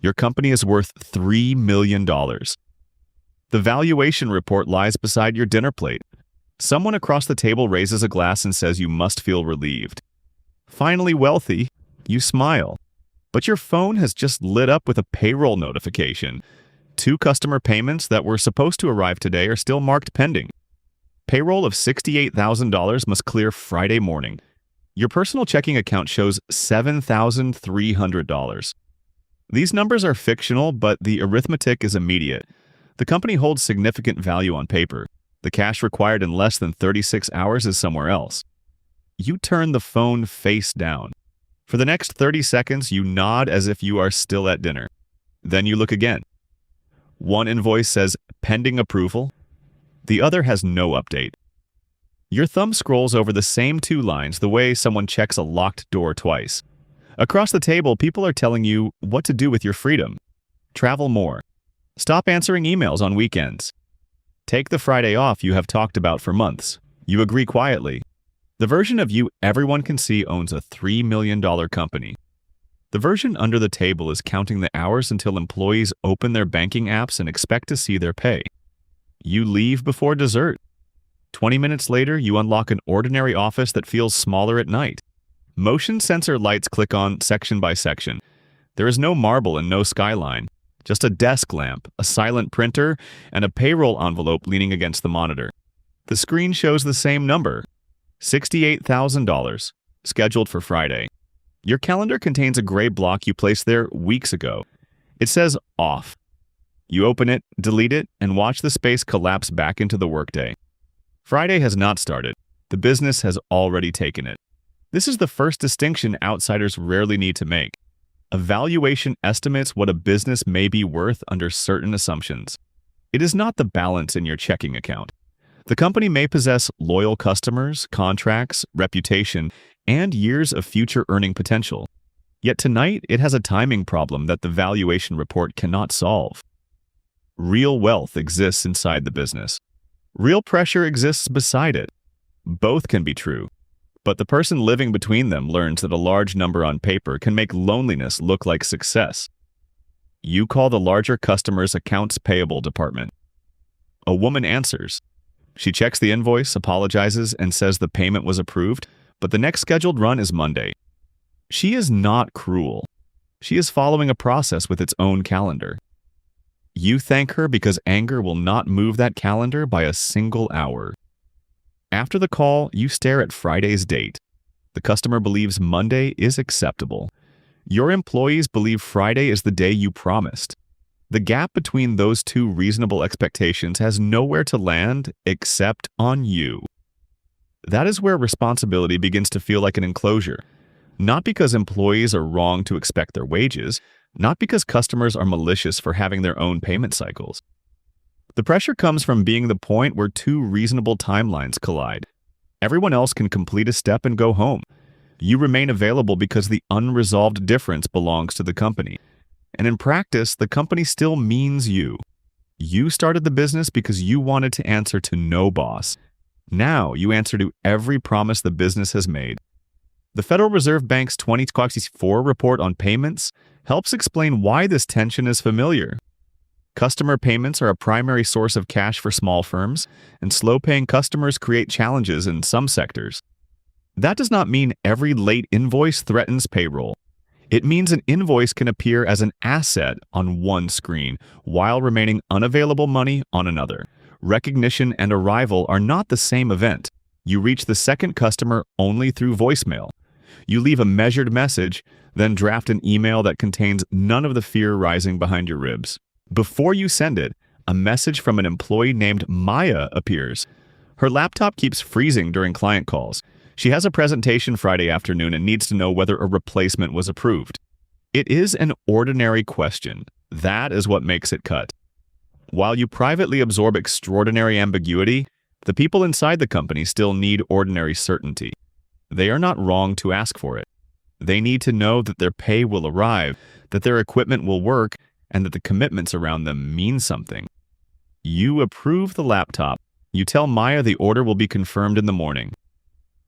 Your company is worth $3 million. The valuation report lies beside your dinner plate. Someone across the table raises a glass and says you must feel relieved. Finally wealthy, you smile. But your phone has just lit up with a payroll notification. 2 customer payments that were supposed to arrive today are still marked pending. Payroll of $68,000 must clear Friday morning. Your personal checking account shows $7,300. These numbers are fictional, but the arithmetic is immediate. The company holds significant value on paper. The cash required in less than 36 hours is somewhere else. You turn the phone face down. For the next 30 seconds, you nod as if you are still at dinner. Then you look again. One invoice says pending approval. The other has no update. Your thumb scrolls over the same 2 lines the way someone checks a locked door twice. Across the table, people are telling you what to do with your freedom. Travel more. Stop answering emails on weekends. Take the Friday off you have talked about for months. You agree quietly. The version of you everyone can see owns a $3 million company. The version under the table is counting the hours until employees open their banking apps and expect to see their pay. You leave before dessert. 20 minutes later, you unlock an ordinary office that feels smaller at night. Motion sensor lights click on section by section. There is no marble and no skyline, just a desk lamp, a silent printer, and a payroll envelope leaning against the monitor. The screen shows the same number, $68,000, scheduled for Friday. Your calendar contains a gray block you placed there weeks ago. It says off. You open it, delete it, and watch the space collapse back into the workday. Friday has not started. The business has already taken it. This is the first distinction outsiders rarely need to make. A valuation estimates what a business may be worth under certain assumptions. It is not the balance in your checking account. The company may possess loyal customers, contracts, reputation, and years of future earning potential. Yet tonight, it has a timing problem that the valuation report cannot solve. Real wealth exists inside the business. Real pressure exists beside it. Both can be true, but the person living between them learns that a large number on paper can make loneliness look like success. You call the larger customer's accounts payable department. A woman answers. She checks the invoice, apologizes, and says the payment was approved, but the next scheduled run is Monday. She is not cruel. She is following a process with its own calendar. You thank her because anger will not move that calendar by a single hour. After the call, you stare at Friday's date. The customer believes Monday is acceptable. Your employees believe Friday is the day you promised. The gap between those 2 reasonable expectations has nowhere to land except on you. That is where responsibility begins to feel like an enclosure. Not because employees are wrong to expect their wages, not because customers are malicious for having their own payment cycles. The pressure comes from being the point where 2 reasonable timelines collide. Everyone else can complete a step and go home. You remain available because the unresolved difference belongs to the company. And in practice, the company still means you. You started the business because you wanted to answer to no boss. Now you answer to every promise the business has made. The Federal Reserve Bank's 2024 report on payments helps explain why this tension is familiar. Customer payments are a primary source of cash for small firms, and slow-paying customers create challenges in some sectors. That does not mean every late invoice threatens payroll. It means an invoice can appear as an asset on one screen while remaining unavailable money on another. Recognition and arrival are not the same event. You reach the second customer only through voicemail. You leave a measured message, then draft an email that contains none of the fear rising behind your ribs. Before you send it, a message from an employee named Maya appears. Her laptop keeps freezing during client calls. She has a presentation Friday afternoon and needs to know whether a replacement was approved. It is an ordinary question. That is what makes it cut. While you privately absorb extraordinary ambiguity, the people inside the company still need ordinary certainty. They are not wrong to ask for it. They need to know that their pay will arrive, that their equipment will work, and that the commitments around them mean something. You approve the laptop. You tell Maya the order will be confirmed in the morning.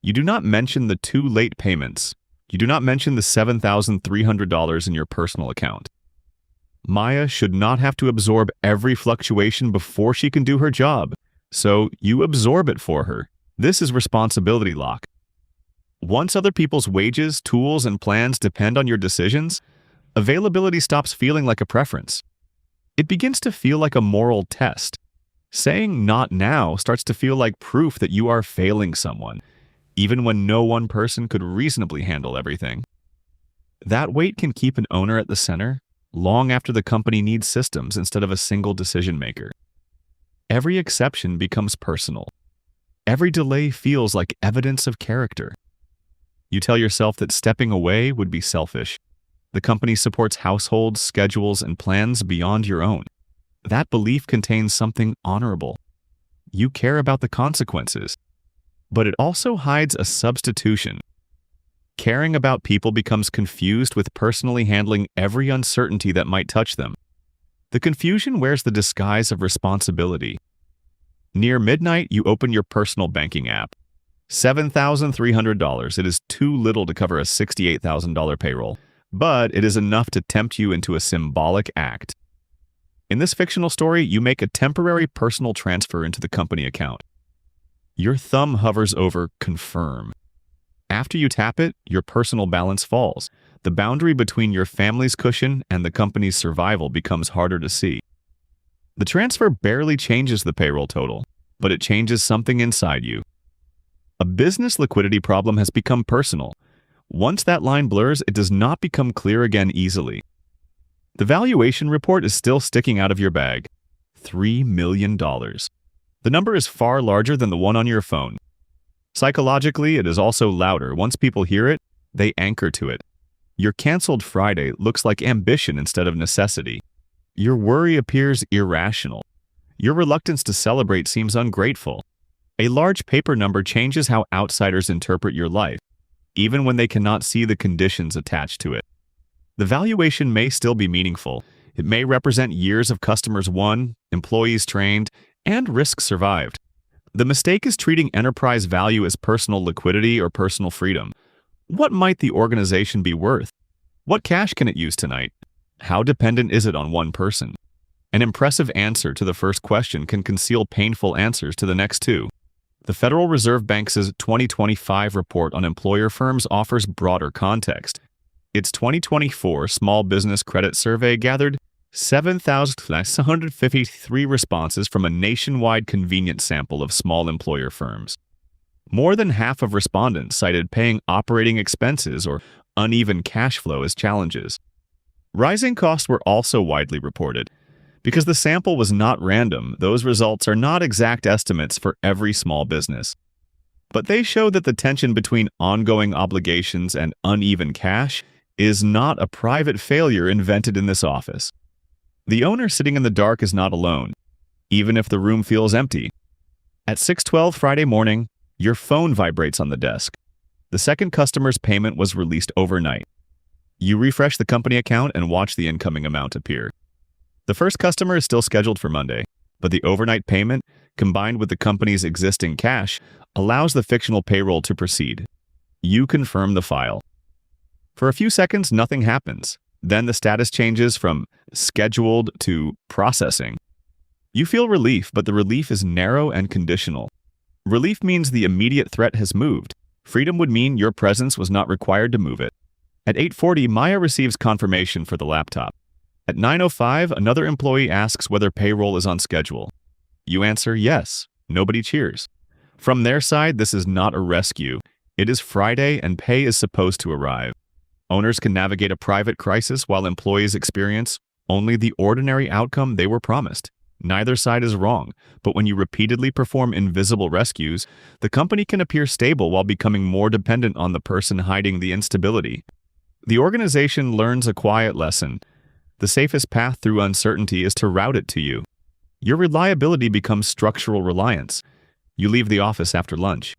You do not mention the 2 late payments. You do not mention the $7,300 in your personal account. Maya should not have to absorb every fluctuation before she can do her job, so you absorb it for her. This is responsibility lock. Once other people's wages, tools, and plans depend on your decisions, availability stops feeling like a preference. It begins to feel like a moral test. Saying "not now" starts to feel like proof that you are failing someone, even when no one person could reasonably handle everything. That weight can keep an owner at the center long after the company needs systems instead of a single decision maker. Every exception becomes personal. Every delay feels like evidence of character. You tell yourself that stepping away would be selfish. The company supports households, schedules, and plans beyond your own. That belief contains something honorable. You care about the consequences. But it also hides a substitution. Caring about people becomes confused with personally handling every uncertainty that might touch them. The confusion wears the disguise of responsibility. Near midnight, you open your personal banking app. $7,300. It is too little to cover a $68,000 payroll, but it is enough to tempt you into a symbolic act. In this fictional story, you make a temporary personal transfer into the company account. Your thumb hovers over confirm. After you tap it, your personal balance falls. The boundary between your family's cushion and the company's survival becomes harder to see. The transfer barely changes the payroll total, but it changes something inside you. A business liquidity problem has become personal. Once that line blurs, it does not become clear again easily. The valuation report is still sticking out of your bag. $3 million. The number is far larger than the one on your phone. Psychologically, it is also louder. Once people hear it, they anchor to it. Your canceled Friday looks like ambition instead of necessity. Your worry appears irrational. Your reluctance to celebrate seems ungrateful. A large paper number changes how outsiders interpret your life, even when they cannot see the conditions attached to it. The valuation may still be meaningful. It may represent years of customers won, employees trained, and risks survived. The mistake is treating enterprise value as personal liquidity or personal freedom. What might the organization be worth? What cash can it use tonight? How dependent is it on one person? An impressive answer to the first question can conceal painful answers to the next two. The Federal Reserve Bank's 2025 report on employer firms offers broader context. Its 2024 Small Business Credit Survey gathered 7,153 responses from a nationwide convenient sample of small employer firms. More than half of respondents cited paying operating expenses or uneven cash flow as challenges. Rising costs were also widely reported. Because the sample was not random, those results are not exact estimates for every small business. But they show that the tension between ongoing obligations and uneven cash is not a private failure invented in this office. The owner sitting in the dark is not alone, even if the room feels empty. At 6:12 Friday morning, your phone vibrates on the desk. The second customer's payment was released overnight. You refresh the company account and watch the incoming amount appear. The first customer is still scheduled for Monday, but the overnight payment, combined with the company's existing cash, allows the fictional payroll to proceed. You confirm the file. For a few seconds, nothing happens. Then the status changes from scheduled to processing. You feel relief, but the relief is narrow and conditional. Relief means the immediate threat has moved. Freedom would mean your presence was not required to move it. At 8:40, Maya receives confirmation for the laptop. At 9:05, another employee asks whether payroll is on schedule. You answer yes. Nobody cheers. From their side, this is not a rescue. It is Friday and pay is supposed to arrive. Owners can navigate a private crisis while employees experience only the ordinary outcome they were promised. Neither side is wrong, but when you repeatedly perform invisible rescues, the company can appear stable while becoming more dependent on the person hiding the instability. The organization learns a quiet lesson. The safest path through uncertainty is to route it to you. Your reliability becomes structural reliance. You leave the office after lunch.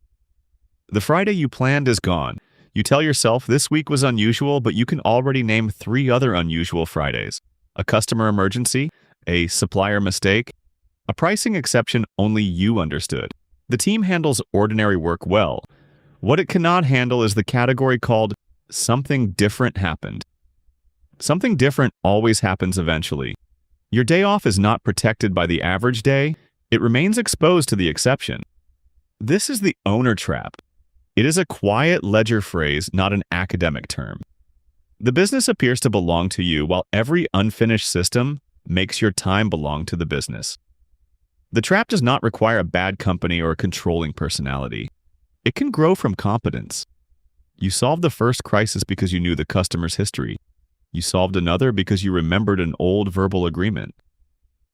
The Friday you planned is gone. You tell yourself this week was unusual, but you can already name 3 other unusual Fridays. A customer emergency, a supplier mistake, a pricing exception only you understood. The team handles ordinary work well. What it cannot handle is the category called something different happened. Something different always happens eventually. Your day off is not protected by the average day, it remains exposed to the exception. This is the owner trap. It is a quiet ledger phrase, not an academic term. The business appears to belong to you, while every unfinished system makes your time belong to the business. The trap does not require a bad company or a controlling personality. It can grow from competence. You solved the first crisis because you knew the customer's history. You solved another because you remembered an old verbal agreement.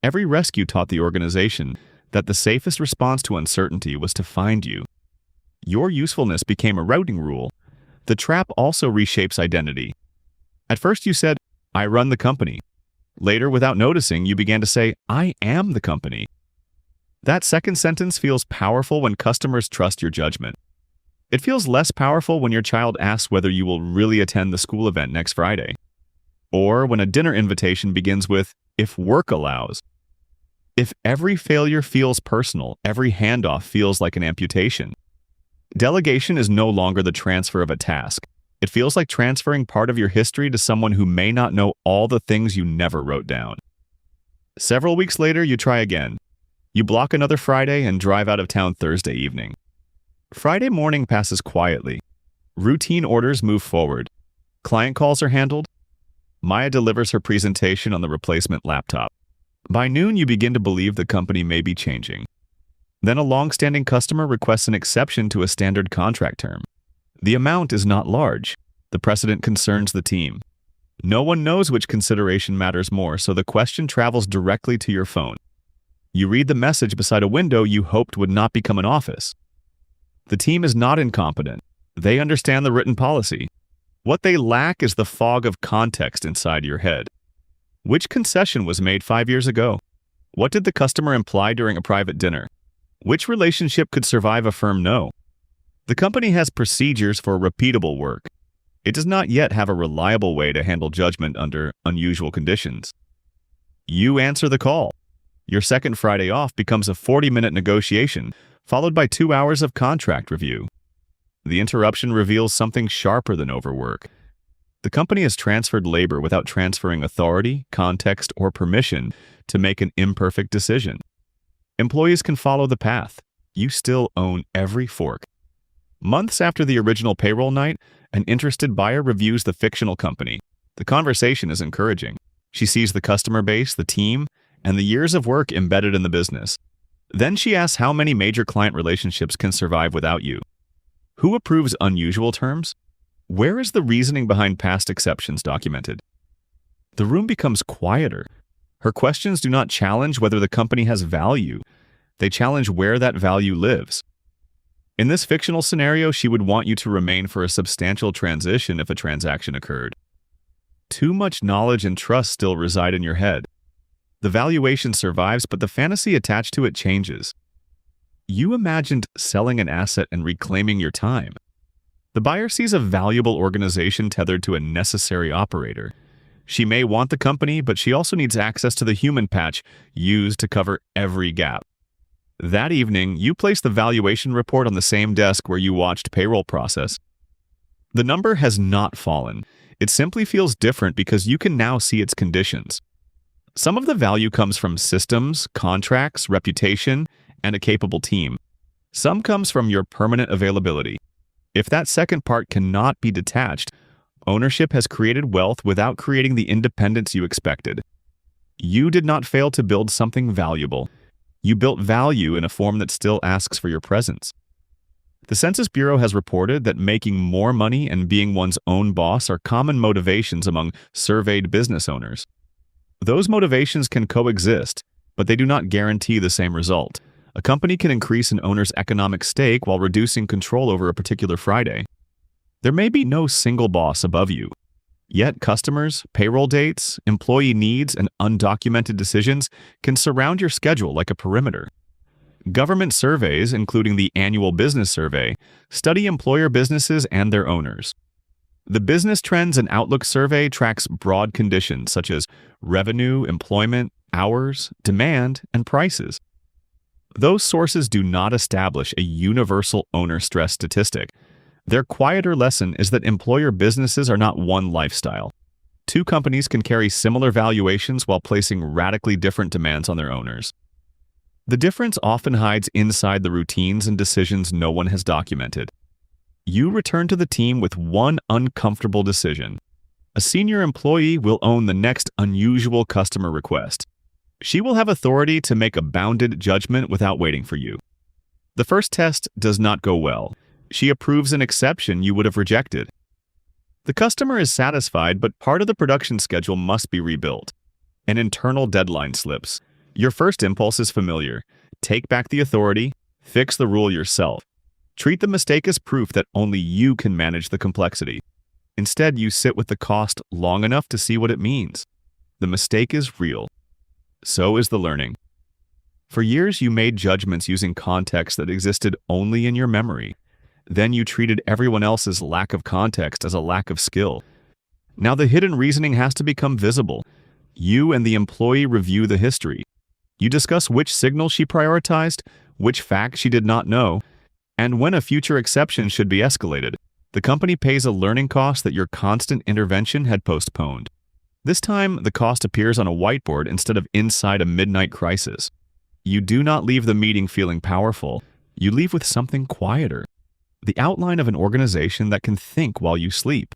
Every rescue taught the organization that the safest response to uncertainty was to find you. Your usefulness became a routing rule. The trap also reshapes identity. At first you said, "I run the company." Later, without noticing, you began to say, "I am the company." That second sentence feels powerful when customers trust your judgment. It feels less powerful when your child asks whether you will really attend the school event next Friday. Or when a dinner invitation begins with, "if work allows." If every failure feels personal, every handoff feels like an amputation. Delegation is no longer the transfer of a task. It feels like transferring part of your history to someone who may not know all the things you never wrote down. Several weeks later, you try again. You block another Friday and drive out of town Thursday evening. Friday morning passes quietly. Routine orders move forward. Client calls are handled. Maya delivers her presentation on the replacement laptop. By noon, you begin to believe the company may be changing. Then a long-standing customer requests an exception to a standard contract term. The amount is not large. The precedent concerns the team. No one knows which consideration matters more, so the question travels directly to your phone. You read the message beside a window you hoped would not become an office. The team is not incompetent. They understand the written policy. What they lack is the fog of context inside your head. Which concession was made 5 years ago? What did the customer imply during a private dinner? Which relationship could survive a firm no? The company has procedures for repeatable work. It does not yet have a reliable way to handle judgment under unusual conditions. You answer the call. Your second Friday off becomes a 40-minute negotiation, followed by 2 hours of contract review. The interruption reveals something sharper than overwork. The company has transferred labor without transferring authority, context, or permission to make an imperfect decision. Employees can follow the path. You still own every fork. Months after the original payroll night, an interested buyer reviews the fictional company. The conversation is encouraging. She sees the customer base, the team, and the years of work embedded in the business. Then she asks how many major client relationships can survive without you. Who approves unusual terms? Where is the reasoning behind past exceptions documented? The room becomes quieter. Her questions do not challenge whether the company has value. They challenge where that value lives. In this fictional scenario, she would want you to remain for a substantial transition if a transaction occurred. Too much knowledge and trust still reside in your head. The valuation survives, but the fantasy attached to it changes. You imagined selling an asset and reclaiming your time. The buyer sees a valuable organization tethered to a necessary operator. She may want the company, but she also needs access to the human patch used to cover every gap. That evening, you place the valuation report on the same desk where you watched payroll process. The number has not fallen. It simply feels different because you can now see its conditions. Some of the value comes from systems, contracts, reputation, and a capable team. Some comes from your permanent availability. If that second part cannot be detached, ownership has created wealth without creating the independence you expected. You did not fail to build something valuable. You built value in a form that still asks for your presence. The Census Bureau has reported that making more money and being one's own boss are common motivations among surveyed business owners. Those motivations can coexist, but they do not guarantee the same result. A company can increase an owner's economic stake while reducing control over a particular Friday. There may be no single boss above you. Yet customers, payroll dates, employee needs, and undocumented decisions can surround your schedule like a perimeter. Government surveys, including the Annual Business Survey, study employer businesses and their owners. The Business Trends and Outlook Survey tracks broad conditions such as revenue, employment, hours, demand, and prices. Those sources do not establish a universal owner stress statistic. Their quieter lesson is that employer businesses are not one lifestyle. Two companies can carry similar valuations while placing radically different demands on their owners. The difference often hides inside the routines and decisions no one has documented. You return to the team with one uncomfortable decision. A senior employee will own the next unusual customer request. She will have authority to make a bounded judgment without waiting for you. The first test does not go well. She approves an exception you would have rejected. The customer is satisfied, but part of the production schedule must be rebuilt. An internal deadline slips. Your first impulse is familiar. Take back the authority, fix the rule yourself. Treat the mistake as proof that only you can manage the complexity. Instead, you sit with the cost long enough to see what it means. The mistake is real. So is the learning. For years, you made judgments using context that existed only in your memory. Then you treated everyone else's lack of context as a lack of skill. Now the hidden reasoning has to become visible. You and the employee review the history. You discuss which signal she prioritized, which fact she did not know, and when a future exception should be escalated. The company pays a learning cost that your constant intervention had postponed. This time, the cost appears on a whiteboard instead of inside a midnight crisis. You do not leave the meeting feeling powerful. You leave with something quieter. The outline of an organization that can think while you sleep.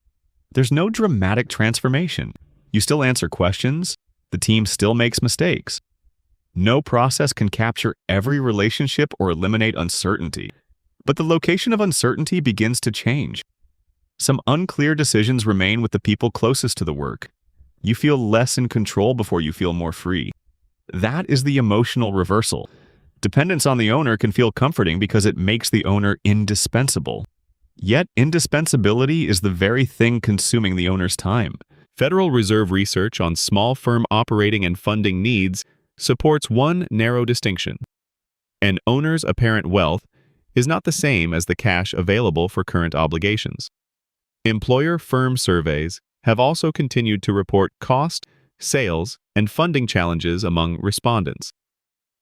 There's no dramatic transformation. You still answer questions. The team still makes mistakes. No process can capture every relationship or eliminate uncertainty. But the location of uncertainty begins to change. Some unclear decisions remain with the people closest to the work. You feel less in control before you feel more free. That is the emotional reversal. Dependence on the owner can feel comforting because it makes the owner indispensable. Yet, indispensability is the very thing consuming the owner's time. Federal Reserve research on small firm operating and funding needs supports one narrow distinction. An owner's apparent wealth is not the same as the cash available for current obligations. Employer firm surveys have also continued to report cost, sales, and funding challenges among respondents.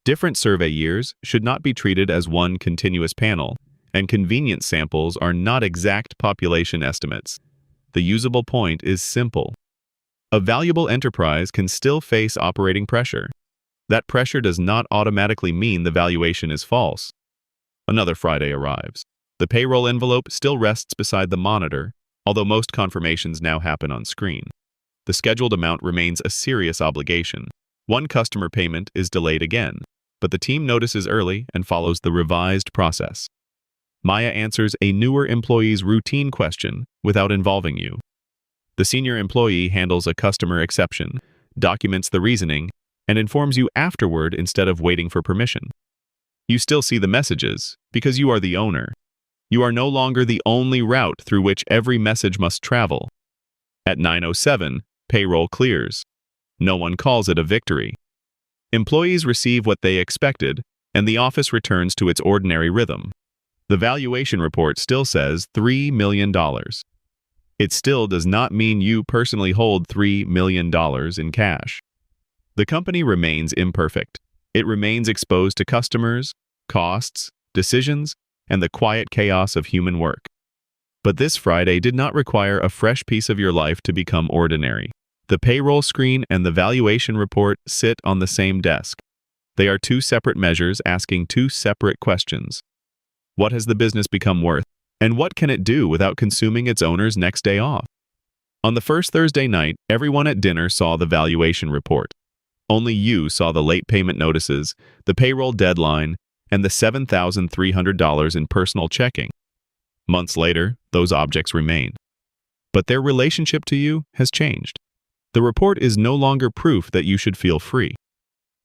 Different survey years should not be treated as one continuous panel, and convenience samples are not exact population estimates. The usable point is simple. A valuable enterprise can still face operating pressure. That pressure does not automatically mean the valuation is false. Another Friday arrives. The payroll envelope still rests beside the monitor, although most confirmations now happen on screen. The scheduled amount remains a serious obligation. One customer payment is delayed again, but the team notices early and follows the revised process. Maya answers a newer employee's routine question without involving you. The senior employee handles a customer exception, documents the reasoning, and informs you afterward instead of waiting for permission. You still see the messages because you are the owner. You are no longer the only route through which every message must travel. At 9:07, payroll clears. No one calls it a victory. Employees receive what they expected, and the office returns to its ordinary rhythm. The valuation report still says $3 million. It still does not mean you personally hold $3 million in cash. The company remains imperfect. It remains exposed to customers, costs, decisions, and the quiet chaos of human work. But this Friday did not require a fresh piece of your life to become ordinary. The payroll screen and the valuation report sit on the same desk. They are two separate measures asking two separate questions. What has the business become worth, and what can it do without consuming its owner's next day off? On the first Thursday night, everyone at dinner saw the valuation report. Only you saw the late payment notices, the payroll deadline, and the $7,300 in personal checking. Months later, those objects remain. But their relationship to you has changed. The report is no longer proof that you should feel free.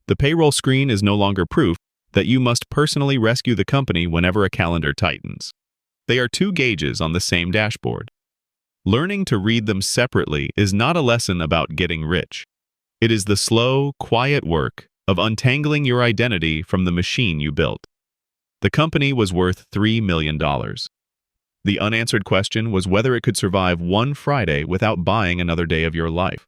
The payroll screen is no longer proof that you must personally rescue the company whenever a calendar tightens. They are two gauges on the same dashboard. Learning to read them separately is not a lesson about getting rich. It is the slow, quiet work of untangling your identity from the machine you built. The company was worth $3 million. The unanswered question was whether it could survive one Friday without buying another day of your life.